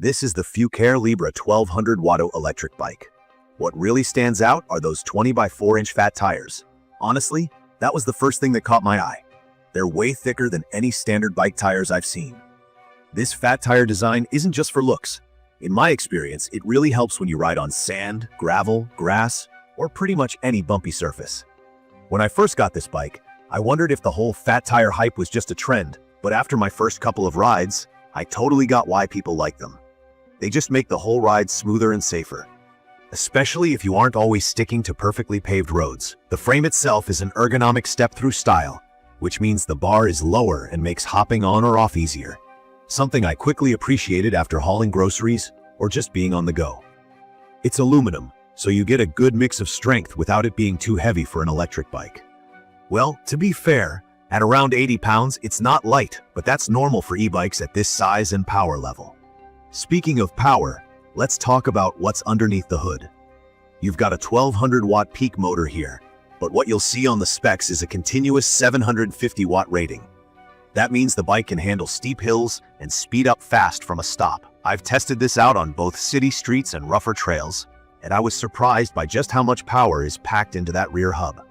This is the Fucare Libra 1200W electric bike. What really stands out are those 20 by 4-inch fat tires. Honestly, that was the first thing that caught my eye. They're way thicker than any standard bike tires I've seen. This fat tire design isn't just for looks. In my experience, it really helps when you ride on sand, gravel, grass, or pretty much any bumpy surface. When I first got this bike, I wondered if the whole fat tire hype was just a trend, but after my first couple of rides, I totally got why people like them. They just make the whole ride smoother and safer. Especially if you aren't always sticking to perfectly paved roads. The frame itself is an ergonomic step-through style, which means the bar is lower and makes hopping on or off easier. Something I quickly appreciated after hauling groceries or just being on the go. It's aluminum, so you get a good mix of strength without it being too heavy for an electric bike. Well, to be fair, at around 80 pounds, it's not light, but that's normal for e-bikes at this size and power level. Speaking of power, let's talk about what's underneath the hood. You've got a 1200-watt peak motor here, but what you'll see on the specs is a continuous 750-watt rating. That means the bike can handle steep hills and speed up fast from a stop. I've tested this out on both city streets and rougher trails, and I was surprised by just how much power is packed into that rear hub.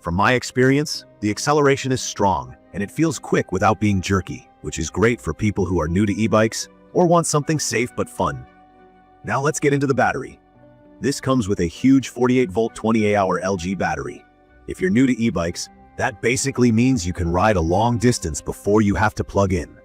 From my experience, the acceleration is strong, and it feels quick without being jerky, which is great for people who are new to e-bikes or want something safe but fun. Now let's get into the battery. This comes with a huge 48-volt 28-hour LG battery. If you're new to e-bikes, that basically means you can ride a long distance before you have to plug in.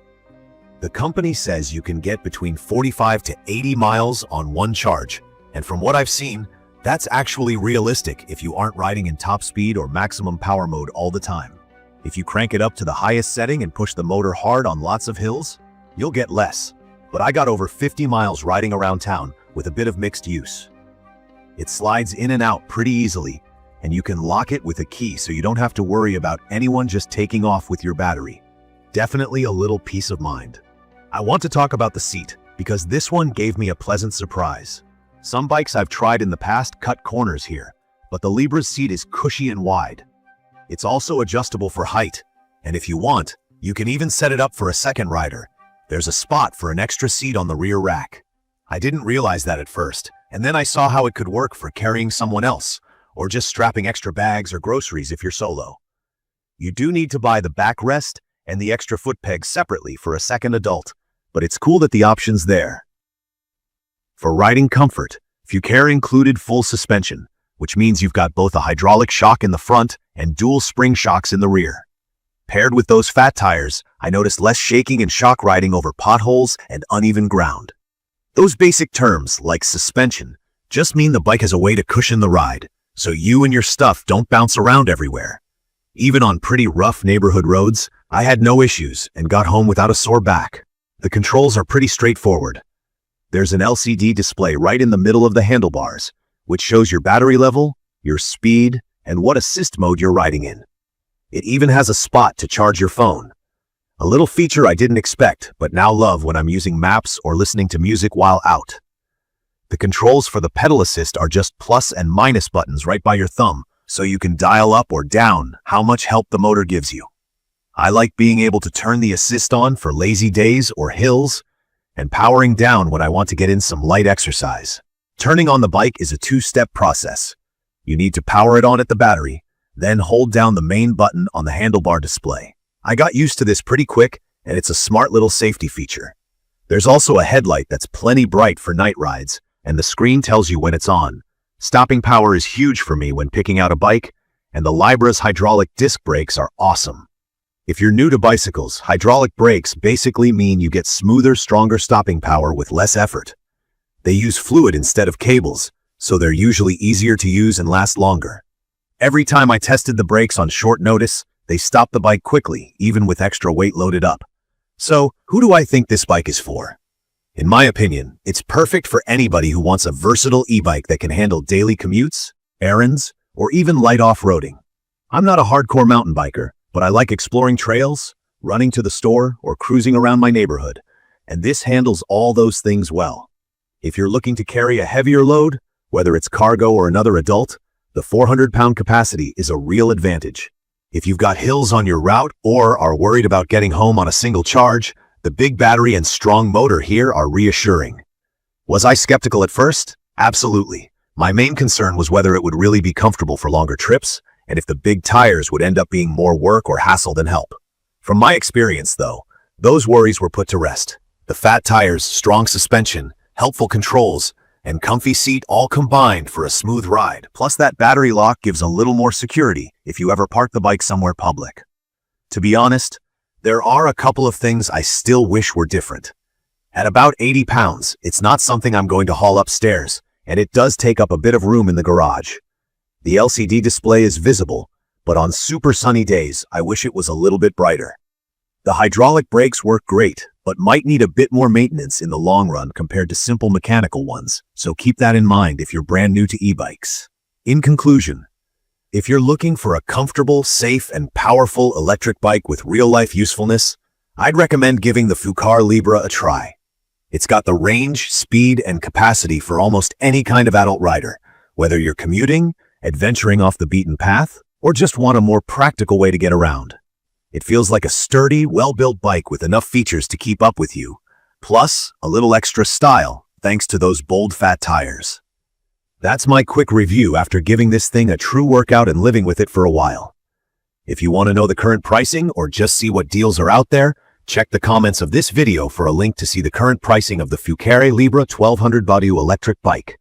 The company says you can get between 45 to 80 miles on one charge, and from what I've seen, that's actually realistic if you aren't riding in top speed or maximum power mode all the time. If you crank it up to the highest setting and push the motor hard on lots of hills, you'll get less. But I got over 50 miles riding around town with a bit of mixed use. It slides in and out pretty easily, and you can lock it with a key so you don't have to worry about anyone just taking off with your battery. Definitely a little peace of mind. I want to talk about the seat, because this one gave me a pleasant surprise. Some bikes I've tried in the past cut corners here, but the Libra's seat is cushy and wide. It's also adjustable for height, and if you want, you can even set it up for a second rider. There's a spot for an extra seat on the rear rack. I didn't realize that at first, and then I saw how it could work for carrying someone else, or just strapping extra bags or groceries if you're solo. You do need to buy the backrest and the extra foot peg separately for a second adult, but it's cool that the option's there. For riding comfort, Fucare included full suspension, which means you've got both a hydraulic shock in the front and dual spring shocks in the rear. Paired with those fat tires, I noticed less shaking and shock riding over potholes and uneven ground. Those basic terms, like suspension, just mean the bike has a way to cushion the ride, so you and your stuff don't bounce around everywhere. Even on pretty rough neighborhood roads, I had no issues and got home without a sore back. The controls are pretty straightforward. There's an LCD display right in the middle of the handlebars, which shows your battery level, your speed, and what assist mode you're riding in. It even has a spot to charge your phone. A little feature I didn't expect, but now love when I'm using maps or listening to music while out. The controls for the pedal assist are just plus and minus buttons right by your thumb, so you can dial up or down how much help the motor gives you. I like being able to turn the assist on for lazy days or hills, and powering down when I want to get in some light exercise. Turning on the bike is a two-step process. You need to power it on at the battery, then hold down the main button on the handlebar display. I got used to this pretty quick, and it's a smart little safety feature. There's also a headlight that's plenty bright for night rides, and the screen tells you when it's on. Stopping power is huge for me when picking out a bike, and the Libra's hydraulic disc brakes are awesome. If you're new to bicycles, hydraulic brakes basically mean you get smoother, stronger stopping power with less effort. They use fluid instead of cables, so they're usually easier to use and last longer. Every time I tested the brakes on short notice, they stopped the bike quickly, even with extra weight loaded up. So, who do I think this bike is for? In my opinion, it's perfect for anybody who wants a versatile e-bike that can handle daily commutes, errands, or even light off-roading. I'm not a hardcore mountain biker, but I like exploring trails, running to the store, or cruising around my neighborhood, and this handles all those things well. If you're looking to carry a heavier load, whether it's cargo or another adult, the 400-pound capacity is a real advantage. If you've got hills on your route or are worried about getting home on a single charge, The big battery and strong motor here are reassuring. Was I skeptical at first? Absolutely. My main concern was whether it would really be comfortable for longer trips, and if the big tires would end up being more work or hassle than help. From my experience, though, those worries were put to rest. The fat tires, strong suspension, helpful controls, and comfy seat all combined for a smooth ride. Plus that battery lock gives a little more security if you ever park the bike somewhere public. To be honest, there are a couple of things I still wish were different. At about 80 pounds, it's not something I'm going to haul upstairs, and it does take up a bit of room in the garage. The LCD display is visible, but on super sunny days, I wish it was a little bit brighter. The hydraulic brakes work great, but might need a bit more maintenance in the long run compared to simple mechanical ones, so keep that in mind if you're brand new to e-bikes. In conclusion, if you're looking for a comfortable, safe, and powerful electric bike with real-life usefulness, I'd recommend giving the Fucare Libra a try. It's got the range, speed, and capacity for almost any kind of adult rider, whether you're commuting, adventuring off the beaten path, or just want a more practical way to get around. It feels like a sturdy, well-built bike with enough features to keep up with you, plus a little extra style thanks to those bold fat tires. That's my quick review after giving this thing a true workout and living with it for a while. If you want to know the current pricing or just see what deals are out there, check the comments of this video for a link to see the current pricing of the Fucare Libra 1200W electric bike.